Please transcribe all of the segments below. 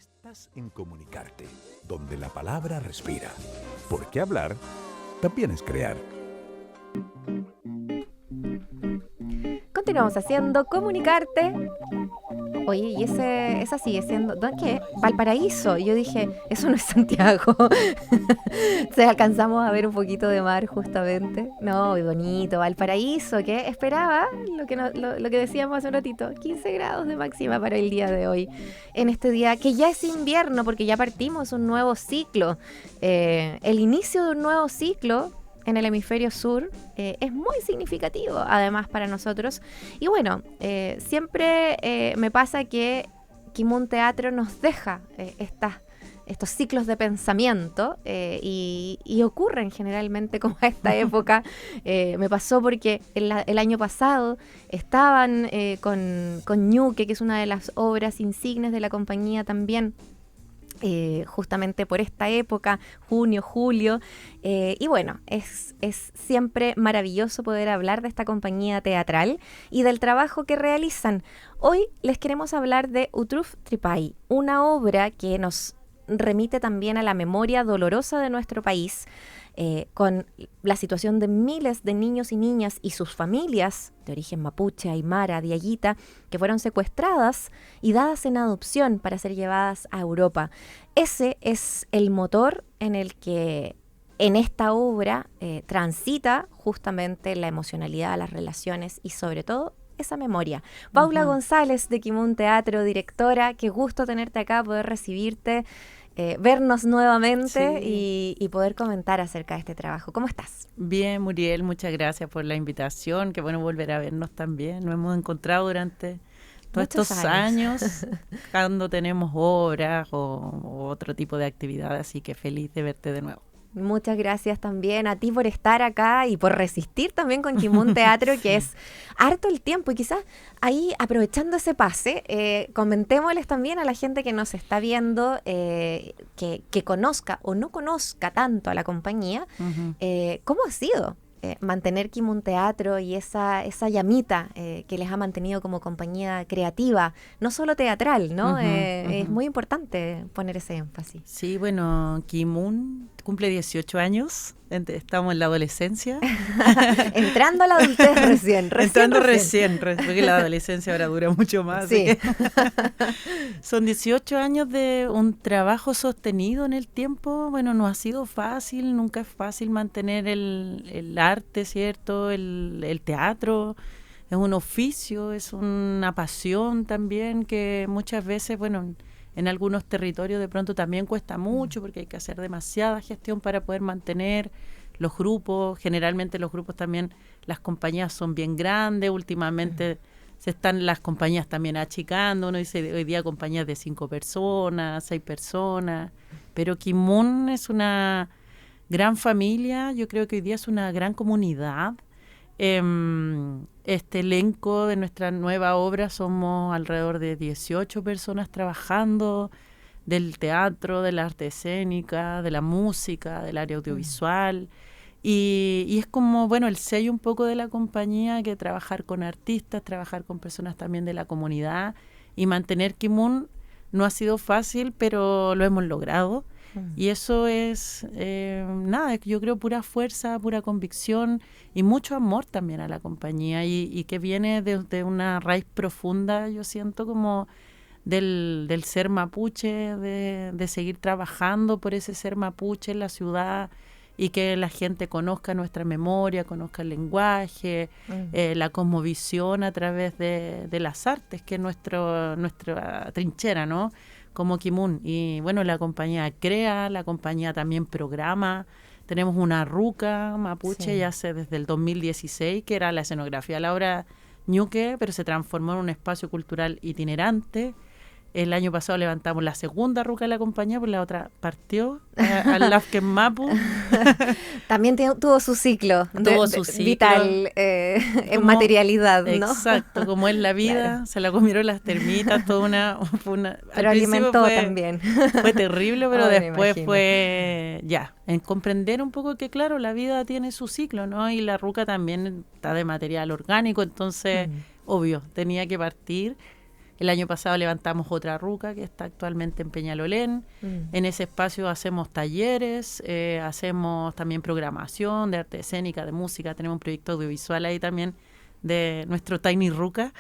Estás en Comunicarte, donde la palabra respira. Porque hablar también es crear. Continuamos haciendo Comunicarte. Oye, y esa sigue siendo... ¿Dónde qué? Valparaíso. Y yo dije, eso no es Santiago. Se alcanzamos a ver un poquito de mar justamente. No, muy bonito. Valparaíso, que esperaba lo que decíamos hace un ratito. 15 grados de máxima para el día de hoy. En este día que ya es invierno, porque ya partimos un nuevo ciclo. El inicio de un nuevo ciclo en el hemisferio sur es muy significativo además para nosotros. Y bueno, siempre me pasa que Kimun Teatro nos deja estos ciclos de pensamiento y ocurren generalmente como a esta época. Me pasó porque el año pasado estaban con Ñuque, que es una de las obras insignes de la compañía también, justamente por esta época, junio, julio, y bueno, es siempre maravilloso poder hablar de esta compañía teatral y del trabajo que realizan. Hoy les queremos hablar de Utruf Tripay, una obra que nos remite también a la memoria dolorosa de nuestro país, con la situación de miles de niños y niñas y sus familias de origen mapuche, aymara, diaguita, que fueron secuestradas y dadas en adopción para ser llevadas a Europa. Ese es el motor en el que en esta obra transita justamente la emocionalidad, las relaciones y sobre todo esa memoria. Paula González de Kimun Teatro, directora, qué gusto tenerte acá, poder recibirte, vernos nuevamente, sí, y poder comentar acerca de este trabajo. ¿Cómo estás? Bien, Muriel, muchas gracias por la invitación. Qué bueno volver a vernos también. Nos hemos encontrado durante todos estos años cuando tenemos obras o otro tipo de actividad, así que feliz de verte de nuevo. Muchas gracias también a ti por estar acá y por resistir también con Kimun Teatro, que es harto el tiempo. Y quizás ahí, aprovechando ese pase, comentémosles también a la gente que nos está viendo, que conozca o no conozca tanto a la compañía, ¿cómo ha sido mantener Kimun Teatro y esa llamita que les ha mantenido como compañía creativa, no solo teatral, ¿no? Es muy importante poner ese énfasis. Sí, bueno, Kimun cumple 18 años, estamos en la adolescencia. Entrando a la adultez recién. Entrando recién, porque la adolescencia ahora dura mucho más. Sí. Así que son 18 años de un trabajo sostenido en el tiempo. Bueno, no ha sido fácil, nunca es fácil mantener el arte, ¿cierto? El teatro es un oficio, es una pasión también que muchas veces, bueno, en algunos territorios de pronto también cuesta mucho porque hay que hacer demasiada gestión para poder mantener los grupos. Generalmente los grupos también, las compañías son bien grandes, últimamente se están las compañías también achicando, uno dice hoy día compañías de 5 personas, 6 personas, pero Kimun es una gran familia, yo creo que hoy día es una gran comunidad. Este elenco de nuestra nueva obra somos alrededor de 18 personas trabajando, del teatro, de la arte escénica, de la música, del área audiovisual, y es como, bueno, el sello un poco de la compañía, que trabajar con artistas, trabajar con personas también de la comunidad, y mantener Kimun no ha sido fácil, pero lo hemos logrado. Y eso es, nada, yo creo pura fuerza, pura convicción y mucho amor también a la compañía y que viene de una raíz profunda, yo siento, como del ser mapuche, de seguir trabajando por ese ser mapuche en la ciudad y que la gente conozca nuestra memoria, conozca el lenguaje, la cosmovisión a través de las artes, que es nuestra trinchera, ¿no? Como Kimun. Y bueno, la compañía crea, la compañía también programa. Tenemos una ruca mapuche, ya hace desde el 2016, que era la escenografía de la obra Ñuque, pero se transformó en un espacio cultural itinerante. El año pasado levantamos la segunda ruca de la compañía, pues la otra partió al Lafken Mapu. También tuvo su ciclo. Tuvo su ciclo. Vital en materialidad, ¿no? Exacto, como es la vida, claro. Se la comieron las termitas, fue una pero alimentó también. Fue terrible, pero después fue en comprender un poco que, claro, la vida tiene su ciclo, ¿no? Y la ruca también está de material orgánico, entonces, obvio, tenía que partir. El año pasado levantamos otra ruca que está actualmente en Peñalolén. En ese espacio hacemos talleres, hacemos también programación de arte escénica, de música. Tenemos un proyecto audiovisual ahí también de nuestro Tiny Ruca.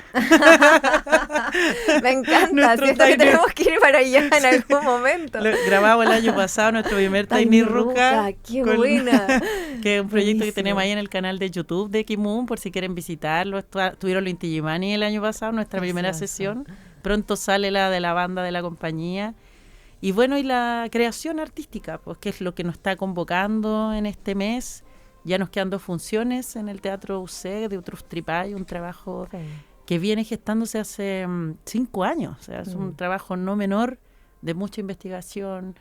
Me encanta, siento que tenemos que ir para allá en algún momento. Grabamos el año pasado nuestro primer Tiny Ruca. ¡Qué buena! Que es un proyecto Buenísimo. que tenemos ahí en el canal de YouTube de Kimun, por si quieren visitarlo. Tuvieron los Inti Illimani el año pasado, nuestra primera sesión. Pronto sale la de la banda de la compañía. Y bueno, y la creación artística, pues que es lo que nos está convocando en este mes. Ya nos quedan 2 funciones en el Teatro UC de Utruf Tripay, un trabajo que viene gestándose hace 5 años. O sea, es un trabajo no menor, de mucha investigación,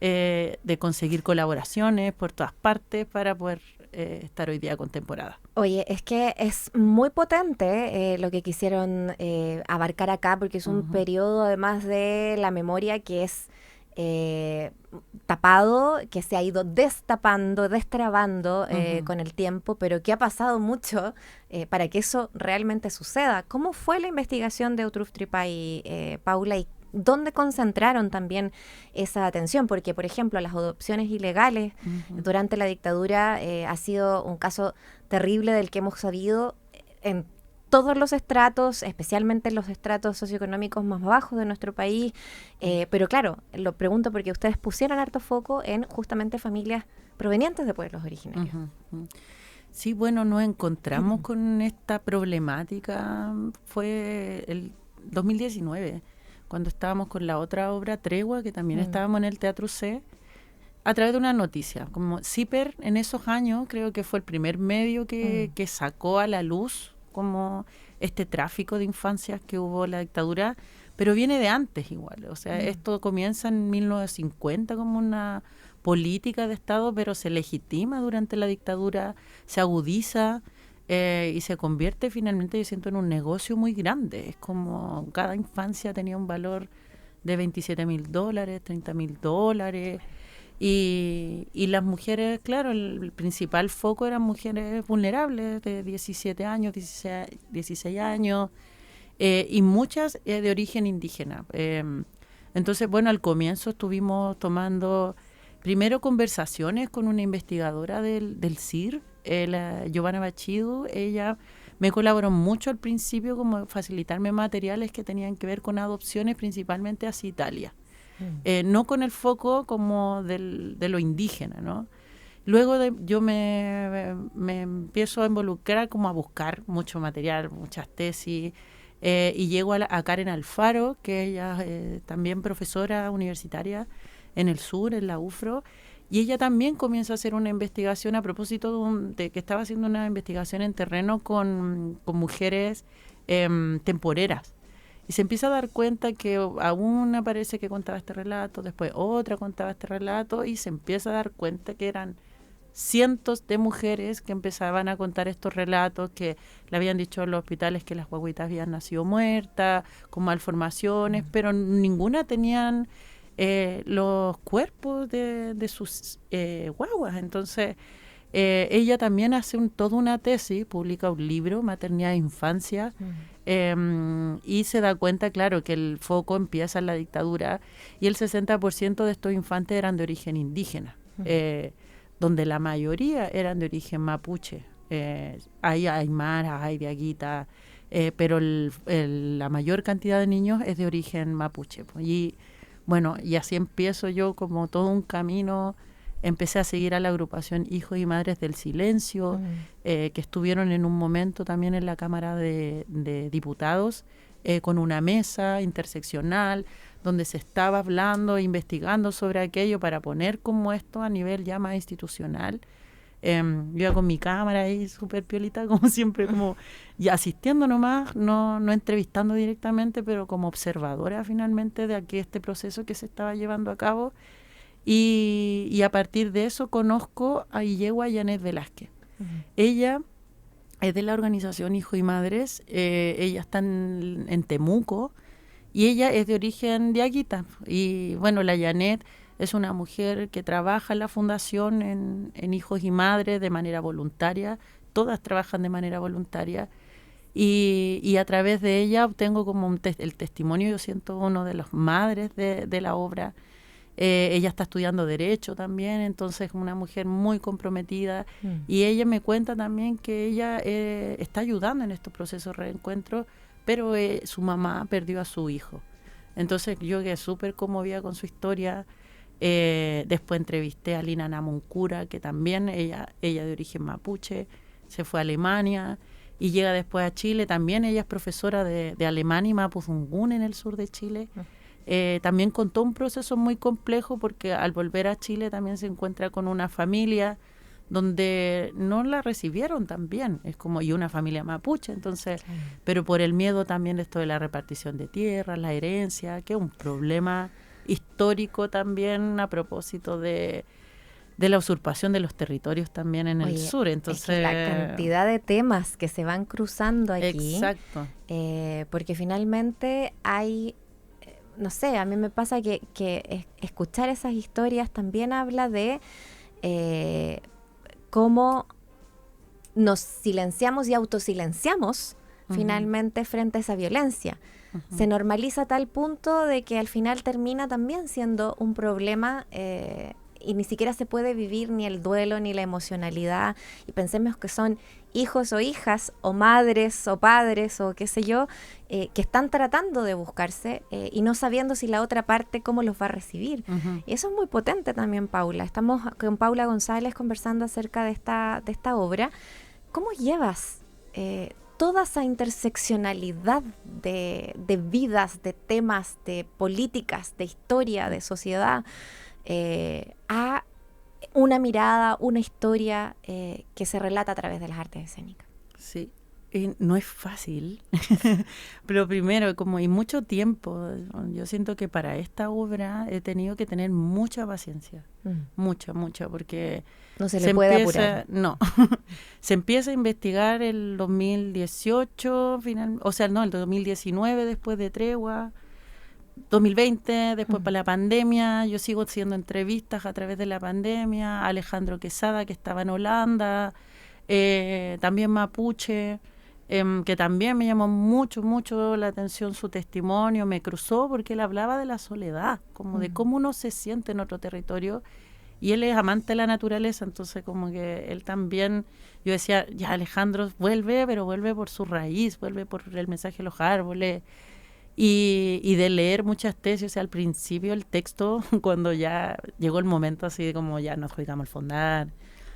de conseguir colaboraciones por todas partes para poder estar hoy día con temporada. Oye, es que es muy potente lo que quisieron abarcar acá, porque es un periodo además de la memoria que es tapado, que se ha ido destapando, destrabando con el tiempo, pero que ha pasado mucho para que eso realmente suceda. ¿Cómo fue la investigación de Utruf Tripay, Paula, y dónde concentraron también esa atención? Porque, por ejemplo, las adopciones ilegales durante la dictadura ha sido un caso terrible del que hemos sabido en todos los estratos, especialmente en los estratos socioeconómicos más bajos de nuestro país. Pero claro, lo pregunto porque ustedes pusieron harto foco en justamente familias provenientes de pueblos originarios. Sí, bueno, nos encontramos con esta problemática, fue el 2019, cuando estábamos con la otra obra, Tregua, que también estábamos en el Teatro C, a través de una noticia. Como CIPER, en esos años, creo que fue el primer medio que sacó a la luz como este tráfico de infancias que hubo en la dictadura, pero viene de antes igual. O sea, esto comienza en 1950 como una política de Estado, pero se legitima durante la dictadura, se agudiza y se convierte finalmente, yo siento, en un negocio muy grande. Es como cada infancia tenía un valor de $27,000, $30,000. Y las mujeres, claro, el principal foco eran mujeres vulnerables de 17 años, 16 años, y muchas de origen indígena. Entonces, bueno, al comienzo estuvimos tomando primero conversaciones con una investigadora del CIR, la Giovanna Bachidu. Ella me colaboró mucho al principio como facilitarme materiales que tenían que ver con adopciones, principalmente hacia Italia. No con el foco como de lo indígena, ¿no? Luego yo me empiezo a involucrar, como a buscar mucho material, muchas tesis, y llego a Karen Alfaro, que ella también profesora universitaria en el sur, en la UFRO, y ella también comienza a hacer una investigación a propósito de que estaba haciendo una investigación en terreno con mujeres temporeras. Y se empieza a dar cuenta que a una parece que contaba este relato, después otra contaba este relato, y se empieza a dar cuenta que eran cientos de mujeres que empezaban a contar estos relatos, que le habían dicho en los hospitales que las guaguitas habían nacido muertas, con malformaciones, pero ninguna tenían los cuerpos de sus guaguas. Entonces, ella también hace toda una tesis, publica un libro, Maternidad e Infancia, y se da cuenta, claro, que el foco empieza en la dictadura y el 60% de estos infantes eran de origen indígena, donde la mayoría eran de origen mapuche. Hay aymaras, hay diaguitas, pero la mayor cantidad de niños es de origen mapuche. Y bueno, y así empiezo yo como todo un camino. Empecé a seguir a la agrupación Hijos y Madres del Silencio, que estuvieron en un momento también en la Cámara de Diputados, con una mesa interseccional, donde se estaba hablando, investigando sobre aquello para poner como esto a nivel ya más institucional. Yo iba con mi cámara ahí súper piolita, como siempre, como y asistiendo nomás, no entrevistando directamente, pero como observadora finalmente de este proceso que se estaba llevando a cabo. Y a partir de eso conozco y llego a Janet Velázquez. Ella es de la organización Hijos y Madres, ella está en Temuco, y ella es de origen diaguita. Y bueno, la Janet es una mujer que trabaja en la fundación en Hijos y Madres de manera voluntaria, todas trabajan de manera voluntaria, y a través de ella obtengo como el testimonio, yo siento, uno de las madres de la obra. Ella está estudiando Derecho también, entonces una mujer muy comprometida, y ella me cuenta también que ella está ayudando en estos procesos de reencuentro, pero su mamá perdió a su hijo. Entonces yo quedé súper conmovida con su historia. Después entrevisté a Lina Namuncura, que también ella de origen mapuche, se fue a Alemania y llega después a Chile. También ella es profesora de alemán y mapudungún en el sur de Chile. También contó un proceso muy complejo, porque al volver a Chile también se encuentra con una familia donde no la recibieron tan bien, es como, y una familia mapuche, entonces, pero por el miedo también de esto de la repartición de tierras, la herencia, que es un problema histórico también a propósito de la usurpación de los territorios también en el sur. Entonces, es que la cantidad de temas que se van cruzando aquí, exacto, porque finalmente hay, no sé, a mí me pasa que escuchar esas historias también habla de cómo nos silenciamos y autosilenciamos finalmente frente a esa violencia. Se normaliza a tal punto de que al final termina también siendo un problema, y ni siquiera se puede vivir ni el duelo ni la emocionalidad, y pensemos que son hijos o hijas o madres o padres o qué sé yo, que están tratando de buscarse y no sabiendo si la otra parte cómo los va a recibir. Y eso es muy potente también, Paula. Estamos con Paula González conversando acerca de esta obra. ¿Cómo llevas toda esa interseccionalidad de vidas, de temas, de políticas, de historia, de sociedad, a una mirada, una historia que se relata a través de las artes escénicas? Sí, no es fácil, pero primero, como y mucho tiempo, yo siento que para esta obra he tenido que tener mucha paciencia, mucha, porque no se le puede apurar. No, se empieza a investigar el 2018, el 2019 después de tregua, 2020, después para la pandemia, yo sigo haciendo entrevistas a través de la pandemia, Alejandro Quesada, que estaba en Holanda, también mapuche, que también me llamó mucho la atención su testimonio, me cruzó porque él hablaba de la soledad, como de cómo uno se siente en otro territorio, y él es amante de la naturaleza, entonces como que él también, yo decía, ya Alejandro vuelve, pero vuelve por su raíz, vuelve por el mensaje de los árboles, y de leer muchas tesis. O sea, al principio el texto, cuando ya llegó el momento así de como ya nos adjudicamos el fondar,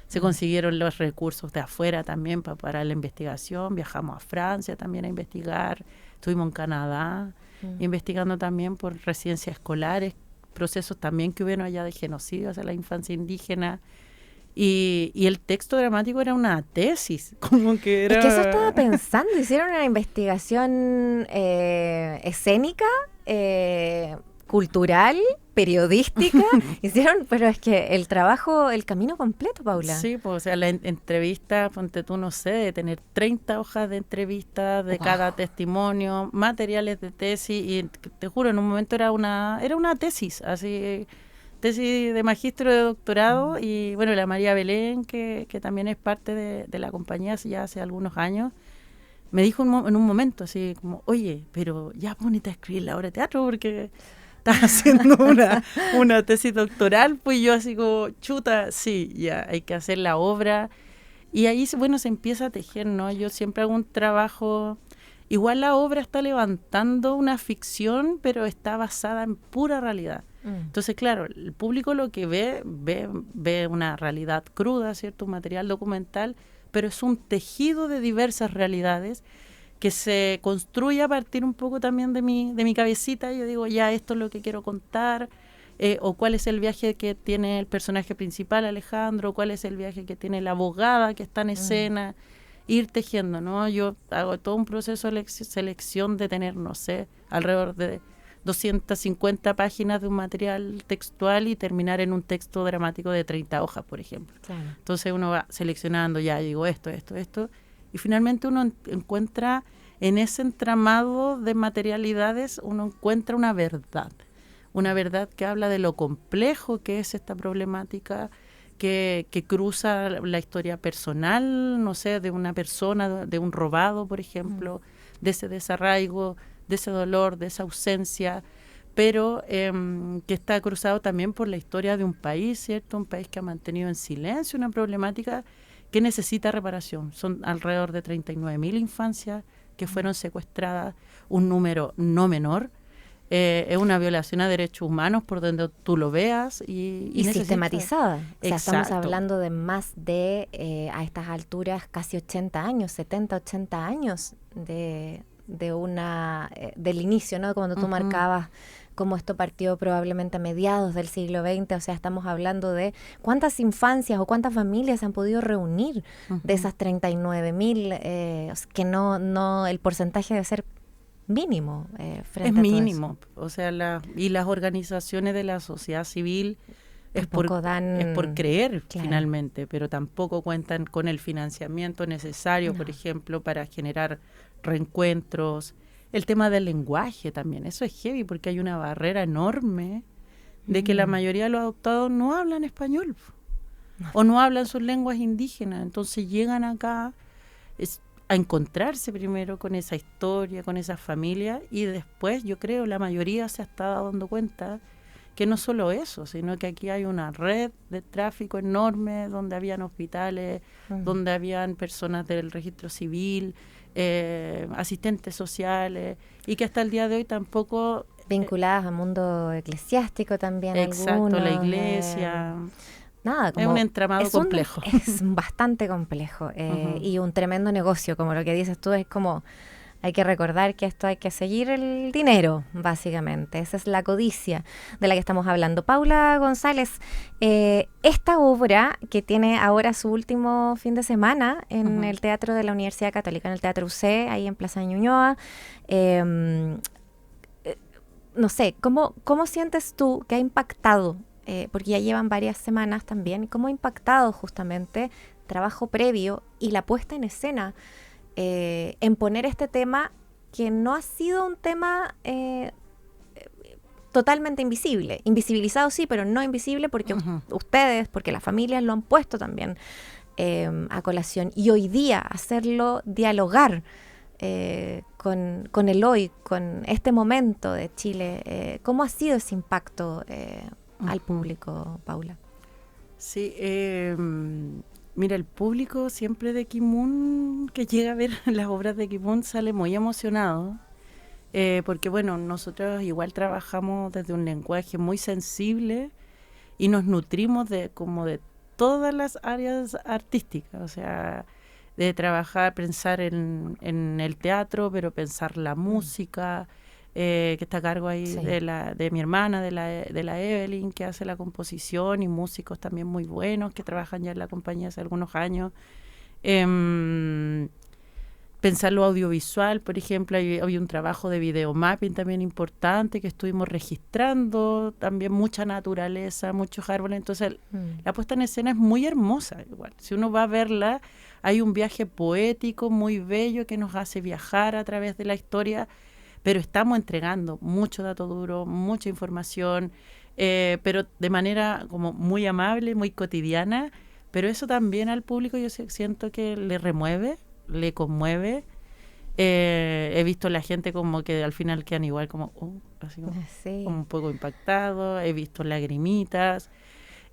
se consiguieron los recursos de afuera también para la investigación, viajamos a Francia también a investigar, estuvimos en Canadá investigando también por residencias escolares, procesos también que hubieron allá de genocidio hacia la infancia indígena. Y el texto dramático era una tesis, como que era... Es que eso estaba pensando, hicieron una investigación escénica, cultural, periodística, hicieron, pero es que el trabajo, el camino completo, Paula. Sí, pues, o sea, la entrevista, ponte tú, no sé, de tener 30 hojas de entrevistas de cada testimonio, materiales de tesis, y te juro, en un momento era una tesis, así... tesis de magíster o de doctorado, y bueno, la María Belén, que también es parte de la compañía ya hace algunos años, me dijo en un momento así como, oye, pero ya ponete a escribir la obra de teatro porque estás haciendo una tesis doctoral. Pues yo así como, chuta, sí, ya hay que hacer la obra, y ahí bueno, se empieza a tejer, ¿no? Yo siempre hago un trabajo, igual la obra está levantando una ficción, pero está basada en pura realidad. Entonces, claro, el público lo que ve una realidad cruda, ¿cierto? Un material documental, pero es un tejido de diversas realidades que se construye a partir un poco también de mi cabecita. Yo digo, ya, esto es lo que quiero contar, o cuál es el viaje que tiene el personaje principal, Alejandro, cuál es el viaje que tiene la abogada que está en escena, ir tejiendo, ¿no? Yo hago todo un proceso de selección de tener, no sé, alrededor de 250 páginas de un material textual y terminar en un texto dramático de 30 hojas, por ejemplo. Claro. Entonces uno va seleccionando, ya digo esto, y finalmente uno encuentra en ese entramado de materialidades, uno encuentra una verdad que habla de lo complejo que es esta problemática, que cruza la historia personal, no sé, de una persona, de un robado, por ejemplo, de ese desarraigo, de ese dolor, de esa ausencia, pero que está cruzado también por la historia de un país, ¿cierto? Un país que ha mantenido en silencio una problemática que necesita reparación. Son alrededor de 39.000 infancias que fueron secuestradas, un número no menor. Es una violación a derechos humanos por donde tú lo veas. Y sistematizada. O sea, estamos Exacto. hablando de más de, a estas alturas, casi 80 años, 70, 80 años del inicio, ¿no? Cuando tú marcabas cómo esto partió probablemente a mediados del siglo XX. O sea, estamos hablando de cuántas infancias o cuántas familias se han podido reunir de esas 39.000, que no el porcentaje debe ser mínimo frente es a todo mínimo, eso. o sea, y las organizaciones de la sociedad civil es por creer, claro, finalmente, pero tampoco cuentan con el financiamiento necesario, por ejemplo, para generar reencuentros. El tema del lenguaje también, eso es heavy, porque hay una barrera enorme de que la mayoría de los adoptados no hablan español o no hablan sus lenguas indígenas, entonces llegan acá a encontrarse primero con esa historia, con esa familia, y después yo creo la mayoría se ha estado dando cuenta que no solo eso, sino que aquí hay una red de tráfico enorme donde habían hospitales, donde habían personas del registro civil, asistentes sociales, y que hasta el día de hoy tampoco... vinculadas al mundo eclesiástico también. Exacto, algunos, la iglesia... Nada, como es un entramado complejo. Es bastante complejo y un tremendo negocio, como lo que dices tú, es como hay que recordar que esto hay que seguir el dinero, básicamente. Esa es la codicia de la que estamos hablando. Paula González, esta obra que tiene ahora su último fin de semana en el Teatro de la Universidad Católica, en el Teatro UC, ahí en Plaza Ñuñoa, no sé, ¿cómo sientes tú que ha impactado? Porque ya llevan varias semanas también, ¿cómo ha impactado justamente trabajo previo y la puesta en escena en poner este tema que no ha sido un tema totalmente invisibilizado sí, pero no invisible porque ustedes, porque las familias lo han puesto también a colación, y hoy día hacerlo dialogar con el hoy, con este momento de Chile, ¿cómo ha sido ese impacto al público, Paula? Sí, mira, el público siempre de Kimun que llega a ver las obras de Kimun sale muy emocionado, porque bueno, nosotros igual trabajamos desde un lenguaje muy sensible y nos nutrimos de todas las áreas artísticas, o sea, de trabajar, pensar en el teatro, pero pensar la música, que está a cargo ahí de mi hermana, de la Evelyn, que hace la composición, y músicos también muy buenos que trabajan ya en la compañía hace algunos años. Pensar lo audiovisual, por ejemplo, hay un trabajo de videomapping también importante que estuvimos registrando, también mucha naturaleza, muchos árboles, entonces la puesta en escena es muy hermosa igual. Si uno va a verla, hay un viaje poético muy bello que nos hace viajar a través de la historia, pero estamos entregando mucho dato duro, mucha información, pero de manera como muy amable, muy cotidiana, pero eso también al público yo siento que le remueve, le conmueve. He visto la gente como que al final quedan igual como, así como un poco impactados, he visto lagrimitas.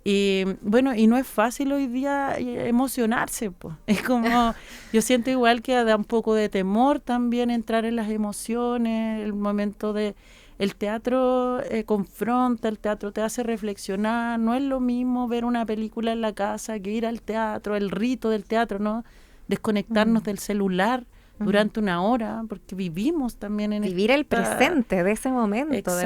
Y bueno, y no es fácil hoy día emocionarse, pues. Es como, yo siento igual que da un poco de temor también entrar en las emociones, el momento de... El teatro confronta, el teatro te hace reflexionar, no es lo mismo ver una película en la casa que ir al teatro, el rito del teatro, ¿no? Desconectarnos del celular durante una hora, porque vivimos también en vivir el presente de ese momento. Exacto.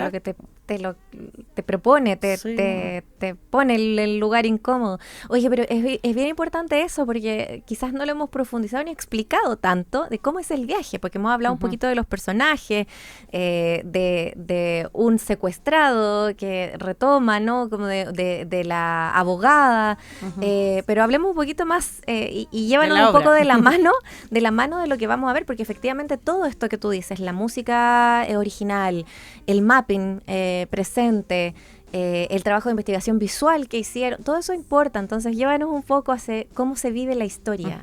De lo que te propone, te pone el lugar incómodo. Oye, pero es bien importante eso, porque quizás no lo hemos profundizado ni explicado tanto de cómo es el viaje, porque hemos hablado un poquito de los personajes, de un secuestrado que retoma, ¿no? Como de la abogada, pero hablemos un poquito más y llévanos un poco de la mano de lo que vamos a ver, porque efectivamente todo esto que tú dices, la música original, el mapping presente, el trabajo de investigación visual que hicieron, todo eso importa. Entonces, llévanos un poco a cómo se vive la historia.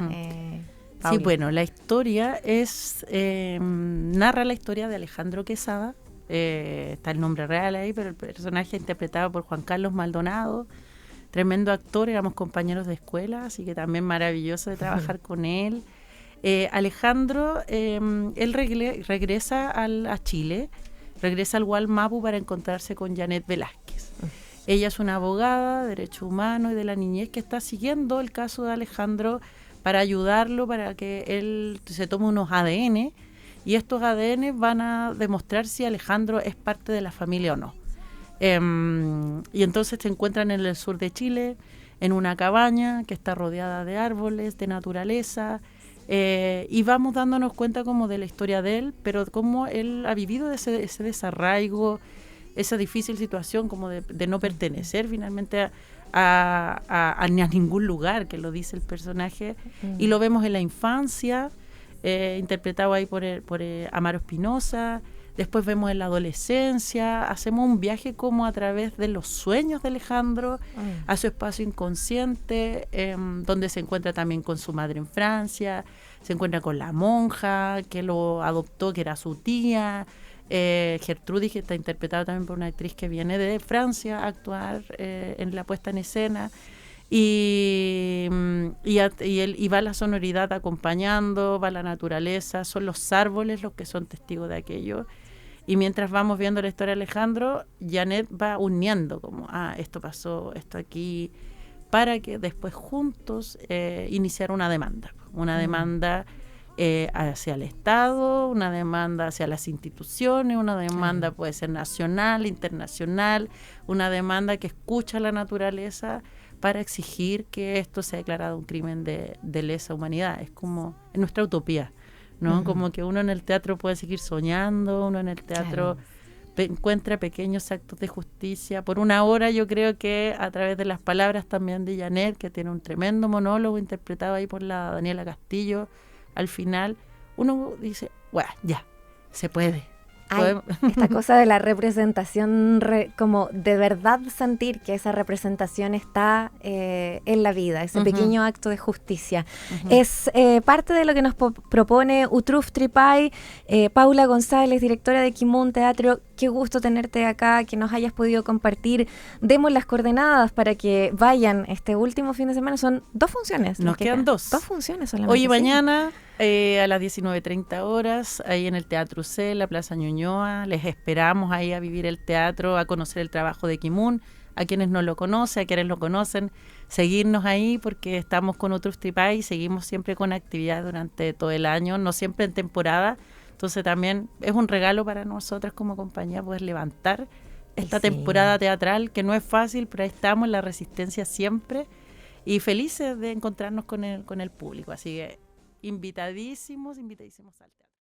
Sí, bueno, la historia es, narra la historia de Alejandro Quesada, está el nombre real ahí, pero el personaje interpretado por Juan Carlos Maldonado, tremendo actor, éramos compañeros de escuela, así que también maravilloso de trabajar con él. Alejandro, él regresa a Chile, regresa al Gualmapu para encontrarse con Janet Velázquez. Ella es una abogada de derechos humanos y de la niñez que está siguiendo el caso de Alejandro para ayudarlo, para que él se tome unos ADN, y estos ADN van a demostrar si Alejandro es parte de la familia o no. Y entonces se encuentran en el sur de Chile, en una cabaña que está rodeada de árboles, de naturaleza, y vamos dándonos cuenta como de la historia de él, pero cómo él ha vivido ese desarraigo, esa difícil situación como de no pertenecer finalmente a ningún lugar, que lo dice el personaje, y lo vemos en la infancia, interpretado ahí por Amaro Espinosa. Después vemos en la adolescencia, hacemos un viaje como a través de los sueños de Alejandro a su espacio inconsciente, donde se encuentra también con su madre en Francia, se encuentra con la monja que lo adoptó, que era su tía, Gertrudis, que está interpretada también por una actriz que viene de Francia a actuar en la puesta en escena. Y va la sonoridad acompañando, va la naturaleza, son los árboles los que son testigos de aquello. Y mientras vamos viendo la historia de Alejandro, Janet va uniendo como, esto pasó, esto aquí, para que después juntos iniciar una demanda. Una demanda hacia el Estado, una demanda hacia las instituciones, una demanda puede ser nacional, internacional, una demanda que escucha a la naturaleza para exigir que esto sea declarado un crimen de lesa humanidad. Es como en nuestra utopía, ¿no? Como que uno en el teatro puede seguir soñando, uno en el teatro encuentra pequeños actos de justicia. Por una hora yo creo que a través de las palabras también de Janet, que tiene un tremendo monólogo interpretado ahí por la Daniela Castillo, al final uno dice, bueno, ya, se puede. Esta cosa de la representación, como de verdad sentir que esa representación está en la vida, ese pequeño acto de justicia. Es parte de lo que nos propone Utruf Tripay. Paula González, directora de Kimun Teatro, qué gusto tenerte acá, que nos hayas podido compartir. Demos las coordenadas para que vayan este último fin de semana. Son 2 funciones. Nos quedan 2. 2 funciones solamente. Hoy y mañana a las 19:30 horas, ahí en el Teatro C, la Plaza Ñuñoa. Les esperamos ahí a vivir el teatro, a conocer el trabajo de Kimun, a quienes no lo conocen, a quienes lo conocen, seguirnos ahí porque estamos con Utruf Tripay y seguimos siempre con actividad durante todo el año, no siempre en temporada. Entonces también es un regalo para nosotras como compañía poder levantar esta temporada teatral, que no es fácil, pero ahí estamos en la resistencia siempre y felices de encontrarnos con el público. Así que invitadísimos al teatro.